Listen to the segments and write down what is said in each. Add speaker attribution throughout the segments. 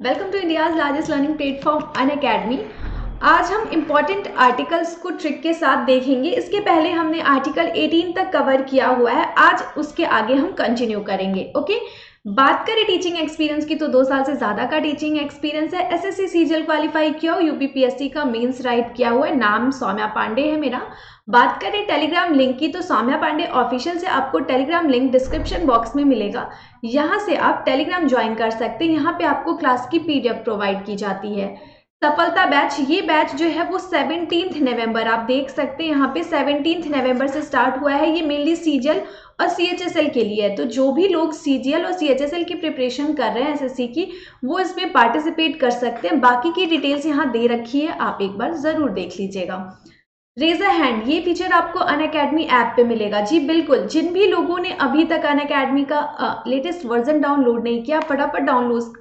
Speaker 1: Welcome to India's largest learning platform Unacademy. आज हम important articles को ट्रिक के साथ देखेंगे। इसके पहले हमने आर्टिकल 18 तक कवर किया हुआ है, आज उसके आगे हम कंटिन्यू करेंगे। ओके, बात करें टीचिंग एक्सपीरियंस की तो 2 साल से ज़्यादा का टीचिंग एक्सपीरियंस है। एसएससी सीजीएल क्वालिफाई किया हो, यूपीपीएससी का मेंस राइट किया हुआ है। नाम सौम्या पांडे है मेरा। बात करें टेलीग्राम लिंक की तो सौम्या पांडे ऑफिशियल से आपको टेलीग्राम लिंक डिस्क्रिप्शन बॉक्स में मिलेगा। यहाँ से आप टेलीग्राम ज्वाइन कर सकते हैं। यहाँ पे आपको क्लास की पीडीएफ प्रोवाइड की जाती है। सफलता बैच, ये बैच जो है वो 17 नवंबर, आप देख सकते हैं यहाँ पे 17 नवंबर से स्टार्ट हुआ है। ये मेनली सीजीएल और सीएचएसएल के लिए है, तो जो भी लोग सीजीएल और सीएचएसएल की प्रिपरेशन कर रहे हैं एसएससी की, वो इसमें पार्टिसिपेट कर सकते हैं। बाकी की डिटेल्स यहाँ दे रखी है, आप एक बार जरूर देख लीजिएगा। रेज अ हैंड, ये फीचर आपको अनअकैडमी ऐप पे मिलेगा। जी बिल्कुल, जिन भी लोगों ने अभी तक अनअकैडमी का लेटेस्ट वर्जन डाउनलोड नहीं किया, फटाफट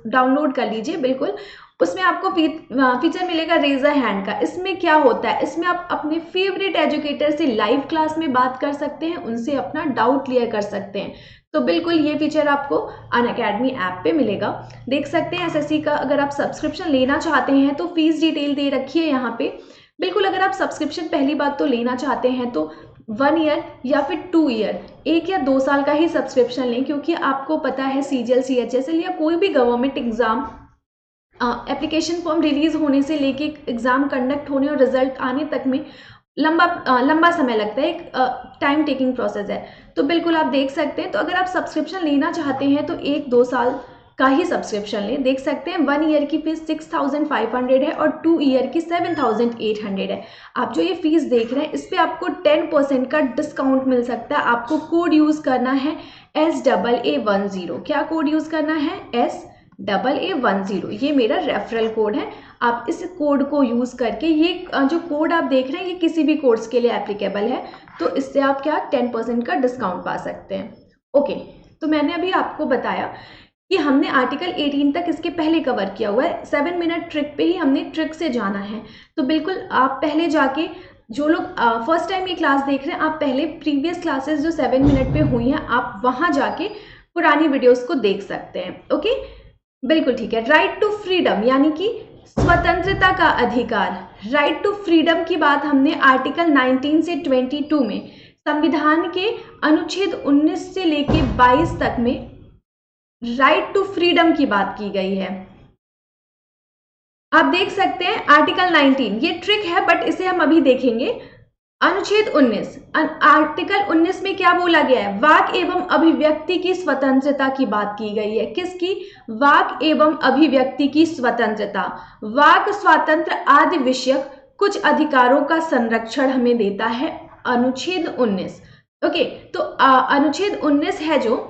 Speaker 1: डाउनलोड कर लीजिए। बिल्कुल, उसमें आपको फीचर मिलेगा रेज अ हैंड का। इसमें क्या होता है, इसमें आप अपने फेवरेट एजुकेटर से लाइव क्लास में बात कर सकते हैं, उनसे अपना डाउट क्लियर कर सकते हैं। तो बिल्कुल ये फीचर आपको अनअकैडमी ऐप पे मिलेगा। देख सकते हैं एसएससी का अगर आप सब्सक्रिप्शन लेना चाहते हैं तो फीस डिटेल दे रखी है यहाँ पे। बिल्कुल, अगर आप सब्सक्रिप्शन पहली बात तो लेना चाहते हैं तो 1 ईयर या फिर 2 ईयर, 1 या 2 साल का ही सब्सक्रिप्शन लें, क्योंकि आपको पता है सीजीएल सीएचएसएल या कोई भी government exam application form release होने से लेके एग्जाम कंडक्ट होने और रिजल्ट आने तक में लंबा समय लगता है, एक टाइम टेकिंग प्रोसेस है। तो बिल्कुल आप देख सकते हैं। तो अगर आप सब्सक्रिप्शन लेना चाहते हैं तो 1-2 साल का ही सब्सक्रिप्शन लें। देख सकते हैं 1 ईयर की फीस 6500 है और 2 ईयर की 7800 है। आप जो ये फीस देख रहे हैं इस पे आपको 10% का डिस्काउंट मिल सकता है। आपको कोड यूज करना है SAA10। क्या कोड यूज करना है? SAA10। ये मेरा रेफरल कोड है। आप इस कोड को यूज करके, ये जो कोड आप देख रहे हैं ये किसी भी कोर्स के लिए एप्लीकेबल है, तो इससे आप क्या 10% का डिस्काउंट पा सकते हैं। ओके, तो मैंने अभी आपको बताया कि हमने आर्टिकल 18 तक इसके पहले कवर किया हुआ है। 7 मिनट ट्रिक पे ही हमने ट्रिक से जाना है। तो बिल्कुल आप पहले जाके, जो लोग फर्स्ट टाइम ये क्लास देख रहे हैं, आप पहले प्रीवियस क्लासेस जो 7 मिनट पे हुई हैं, आप वहां जाके पुरानी वीडियोस को देख सकते हैं। ओके, बिल्कुल ठीक है। राइट टू फ्रीडम यानी कि स्वतंत्रता का अधिकार। राइट टू फ्रीडम की बात हमने आर्टिकल 19 से 22 में, संविधान के अनुच्छेद 19 से लेके 22 तक में राइट टू फ्रीडम की बात की गई है। आप देख सकते हैं आर्टिकल 19, ये ट्रिक है बट इसे हम अभी देखेंगे। अनुच्छेद 19, आर्टिकल 19 में क्या बोला गया है? वाक एवं अभिव्यक्ति की स्वतंत्रता की बात की गई है। किसकी? वाक एवं अभिव्यक्ति की स्वतंत्रता। वाक स्वातंत्र आदि विषयक कुछ अधिकारों का संरक्षण हमें देता है अनुच्छेद 19। ओके, तो अनुच्छेद 19 है जो,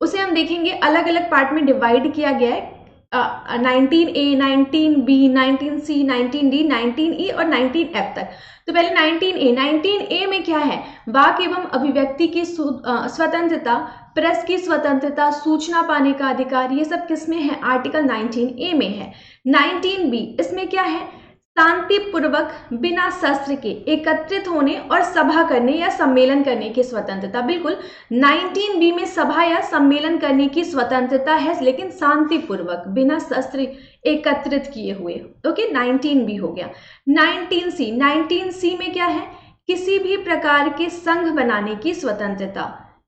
Speaker 1: उसे हम देखेंगे अलग अलग पार्ट में डिवाइड किया गया है। 19A, 19B, 19C, 19D, 19E और 19F तक। तो पहले 19A में क्या है? वाक एवं अभिव्यक्ति की स्वतंत्रता, प्रेस की स्वतंत्रता, सूचना पाने का अधिकार, ये सब किस में है? आर्टिकल 19A में है। 19B, इसमें क्या है? शांतिपूर्वक बिना शस्त्र के एकत्रित होने और सभा करने या सम्मेलन करने की स्वतंत्रता। बिल्कुल, 19B में सभा या सम्मेलन करने की स्वतंत्रता है, लेकिन शांतिपूर्वक बिना शस्त्र एकत्रित किए हुए। ओके, 19B हो गया। 19C में क्या है? किसी भी प्रकार के संघ बनाने की स्वतंत्रता।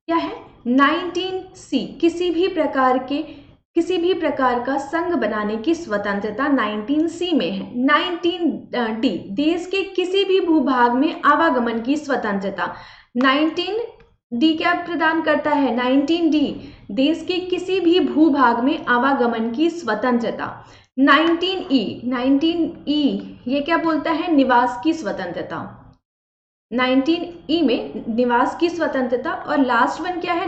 Speaker 1: क्या है? 19C, किसी भी प्रकार का संघ बनाने की स्वतंत्रता 19C में है। 19D, देश के किसी भी भूभाग में आवागमन की स्वतंत्रता। 19D क्या प्रदान करता है? 19D, देश के किसी भी भूभाग में आवागमन की स्वतंत्रता। 19E, ये क्या बोलता है? निवास की स्वतंत्रता। 19E में निवास की स्वतंत्रता। और लास्ट वन क्या है?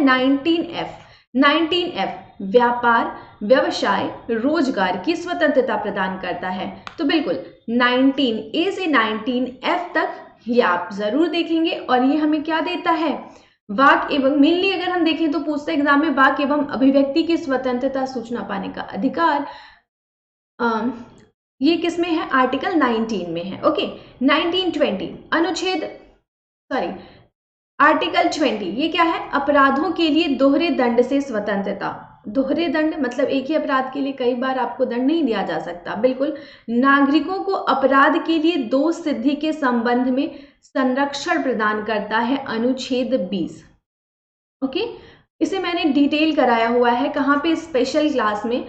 Speaker 1: 19F, व्यापार, व्यवसाय, रोजगार की स्वतंत्रता प्रदान करता है। तो बिल्कुल 19A से 19F तक ये आप जरूर देखेंगे। और ये हमें क्या देता है? वाक एवं, मेनली अगर हम देखें तो पूछते एग्जाम में, वाक एवं अभिव्यक्ति की स्वतंत्रता, सूचना पाने का अधिकार, ये किस में है? आर्टिकल 19 में है। ओके, 1920, आर्टिकल 20, ये क्या है? अपराधों के लिए दोहरे दंड से स्वतंत्रता। दोहरे दंड मतलब एक ही अपराध के लिए कई बार आपको दंड नहीं दिया जा सकता, बिल्कुल। नागरिकों को अपराध के लिए दोष सिद्धि के संबंध में संरक्षण प्रदान करता है अनुच्छेद 20। ओके, इसे मैंने डिटेल कराया हुआ है कहाँ पे, स्पेशल क्लास में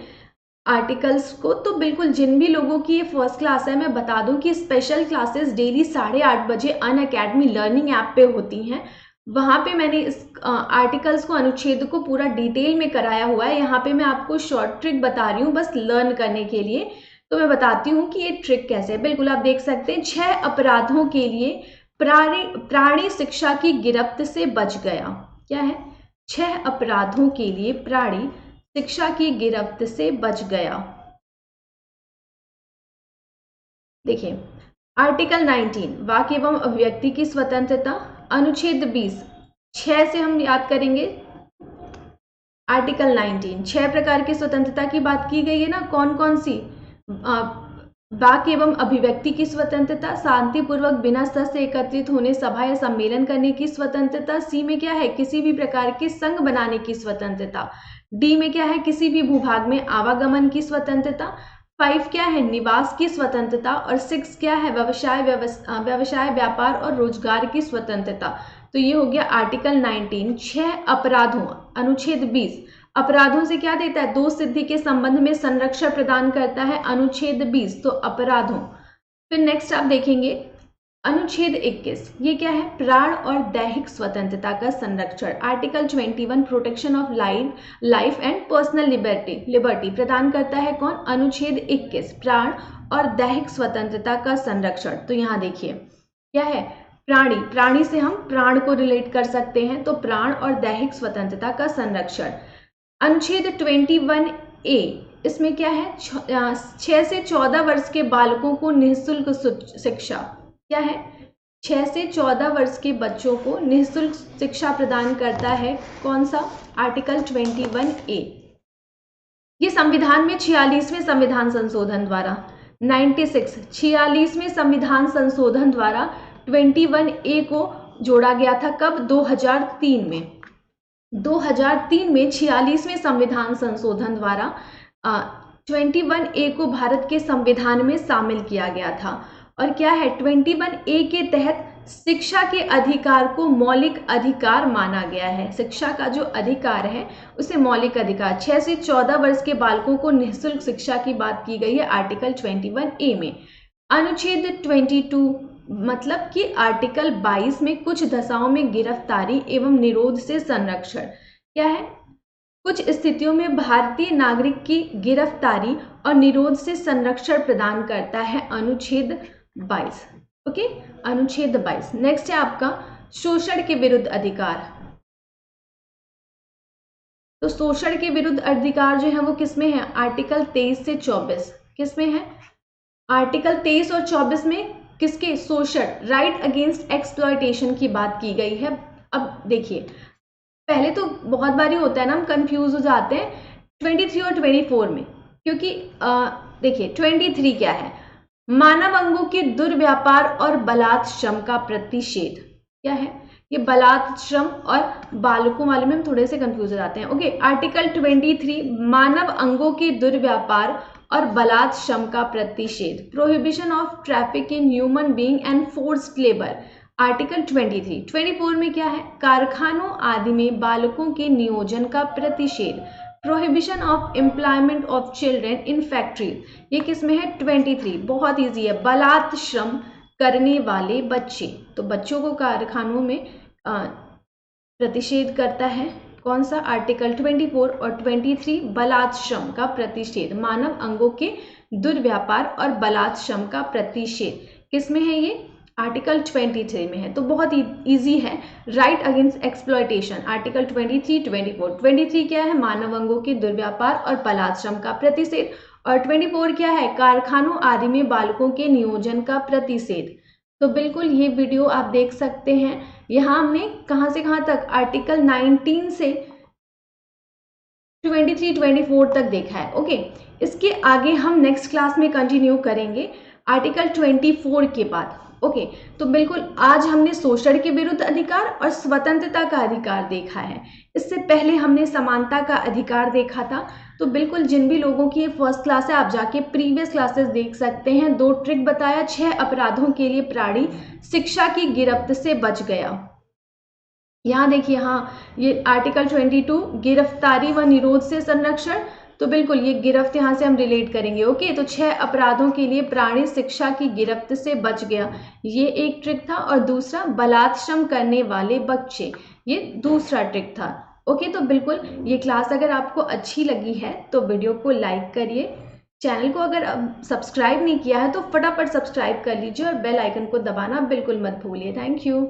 Speaker 1: आर्टिकल्स को। तो बिल्कुल जिन भी लोगों की ये फर्स्ट क्लास है, मैं बता दूं कि स्पेशल क्लासेस डेली 8:30 बजे अनअकैडमी लर्निंग ऐप पे होती हैं। वहाँ पे मैंने इस आर्टिकल्स को, अनुच्छेद को पूरा डिटेल में कराया हुआ है। यहाँ पे मैं आपको शॉर्ट ट्रिक बता रही हूँ बस लर्न करने के लिए। तो मैं बताती हूँ कि ये ट्रिक कैसे है। बिल्कुल आप देख सकते हैं, 6 अपराधों के लिए प्राणी शिक्षा की गिरफ्त से बच गया। क्या है? 6 अपराधों के लिए प्राणी शिक्षा की गिरफ्त से बच गया। देखिए, आर्टिकल 19 वाक्य एवं अभिव्यक्ति की स्वतंत्रता, अनुच्छेद 20 6 से हम याद करेंगे। आर्टिकल 19 6 प्रकार की स्वतंत्रता की बात की गई है ना, कौन कौन सी? वाक्य एवं अभिव्यक्ति की स्वतंत्रता, शांतिपूर्वक बिना शस्त्र से एकत्रित होने, सभा या सम्मेलन करने की स्वतंत्रता। सी में क्या है? किसी भी प्रकार के संघ बनाने की स्वतंत्रता। डी में क्या है? किसी भी भूभाग में आवागमन की स्वतंत्रता। 5 क्या है? निवास की स्वतंत्रता। और 6 क्या है? व्यवसाय, व्यापार और रोजगार की स्वतंत्रता। तो ये हो गया आर्टिकल 19। 6 अपराधों, अनुच्छेद 20 अपराधों से क्या देता है? दोष सिद्धि के संबंध में संरक्षण प्रदान करता है, अनुच्छेद 20। तो अपराधों। फिर नेक्स्ट आप देखेंगे अनुच्छेद 21, ये क्या है? प्राण और दैहिक स्वतंत्रता का संरक्षण। Article 21 protection of life and personal liberty प्रदान करता है कौन? अनुच्छेद 21 प्राण और दैहिक स्वतंत्रता का संरक्षण। तो यहाँ देखिए क्या है? प्राणी से हम प्राण को रिलेट कर सकते हैं, तो प्राण और दैहिक स्वतंत्रता का संरक्षण। अनुच्छेद 21A, इसमें क्या है? 6 से 14 वर्ष के बालकों को निःशुल्क शिक्षा। क्या है? 6 से 14 वर्ष के बच्चों को निःशुल्क शिक्षा प्रदान करता है, कौन सा? Article 21A। ये संविधान में 46वें संविधान संशोधन द्वारा 46वें संविधान संशोधन द्वारा 21A को जोड़ा गया था। कब? 2003 में। 2003 में 46वें संविधान संशोधन द्वारा 21A को भारत के संविधान में शामिल किया गया था। और क्या है? 21A के तहत शिक्षा के अधिकार को मौलिक अधिकार माना गया है। शिक्षा का जो अधिकार है उसे मौलिक अधिकार। 6 से 14 वर्ष के बालकों को निःशुल्क शिक्षा की बात की गई है आर्टिकल 21A में। अनुच्छेद 22 मतलब कि आर्टिकल 22 में कुछ दशाओं में गिरफ्तारी एवं निरोध से संरक्षण। क्या है? कुछ स्थितियों में भारतीय नागरिक की गिरफ्तारी और निरोध से संरक्षण प्रदान करता है, अनुच्छेद 22। ओके, अनुच्छेद 22। नेक्स्ट है आपका शोषण के विरुद्ध अधिकार। तो शोषण के विरुद्ध अधिकार जो है वो किसमें है? आर्टिकल 23 से 24 किसमें है? आर्टिकल 23 और 24 में किसके? शोषण, राइट अगेंस्ट एक्सप्लॉयटेशन की बात की गई है। अब देखिए, पहले तो बहुत बारी होता है ना, हम कंफ्यूज हो जाते हैं 23 और 24 में, क्योंकि देखिए 23 क्या है? मानव अंगों के दुर्व्यापार और बलात् श्रम का प्रतिषेध। क्या है? ये बलात् श्रम और बालकों वाले में हम थोड़े से कंफ्यूज हो जाते हैं। ओके, आर्टिकल 23 मानव अंगों के दुर्व्यापार और बलात् श्रम का प्रतिषेध, prohibition of traffic in human being and forced labour, article 23। 24 में क्या है? कारखानों आदि में बालकों के नियोजन का प्रतिषेध, prohibition of employment of children in factory. ये किसमें है? 23। बहुत इजी है, बलात् श्रम करने वाले बच्चे, तो बच्चों को कारखानों में प्रतिषेध करता है, कौन सा? आर्टिकल 24 और 23 बलात् श्रम का प्रतिषेध, मानव अंगों के दुर्व्यापार और बलात् श्रम का प्रतिषेध किसमें है? ये आर्टिकल 23 में है। तो बहुत इजी है, राइट अगेंस्ट एक्सप्लॉयटेशन, आर्टिकल 23, 24। 23 क्या है? मानव अंगों के दुर्व्यापार और बलात् श्रम का प्रतिषेध। और 24 क्या है? कारखानों आदि में बालकों के नियोजन का प्रतिषेध। तो बिल्कुल ये वीडियो आप देख सकते हैं। यहाँ हमने कहाँ से कहाँ तक? आर्टिकल 19 से 23, 24 तक देखा है। ओके, इसके आगे हम नेक्स्ट क्लास में कंटिन्यू करेंगे आर्टिकल 24 के बाद। ओके, तो बिल्कुल आज हमने शोषण के विरुद्ध अधिकार और स्वतंत्रता का अधिकार देखा है। इससे पहले हमने समानता का अधिकार देखा था। तो बिल्कुल जिन भी लोगों की ये फर्स्ट क्लास है, आप जाके प्रीवियस क्लासेस देख सकते हैं। 2 ट्रिक बताया, 6 अपराधों के लिए प्राणी शिक्षा की गिरफ्त से बच गया। यहाँ देखिए, हाँ, ये आर्टिकल 22 गिरफ्तारी व निरोध से संरक्षण। तो बिल्कुल ये गिरफ्त यहाँ से हम रिलेट करेंगे। ओके, तो 6 अपराधों के लिए प्राणी शिक्षा की गिरफ्त से बच गया, ये एक ट्रिक था। और दूसरा बलात्श्रम करने वाले बच्चे, ये दूसरा ट्रिक था। ओके, तो बिल्कुल ये क्लास अगर आपको अच्छी लगी है तो वीडियो को लाइक करिए। चैनल को अगर सब्सक्राइब नहीं किया है तो फटाफट सब्सक्राइब कर लीजिए और बेल आइकन को दबाना बिल्कुल मत भूलिए। Thank you.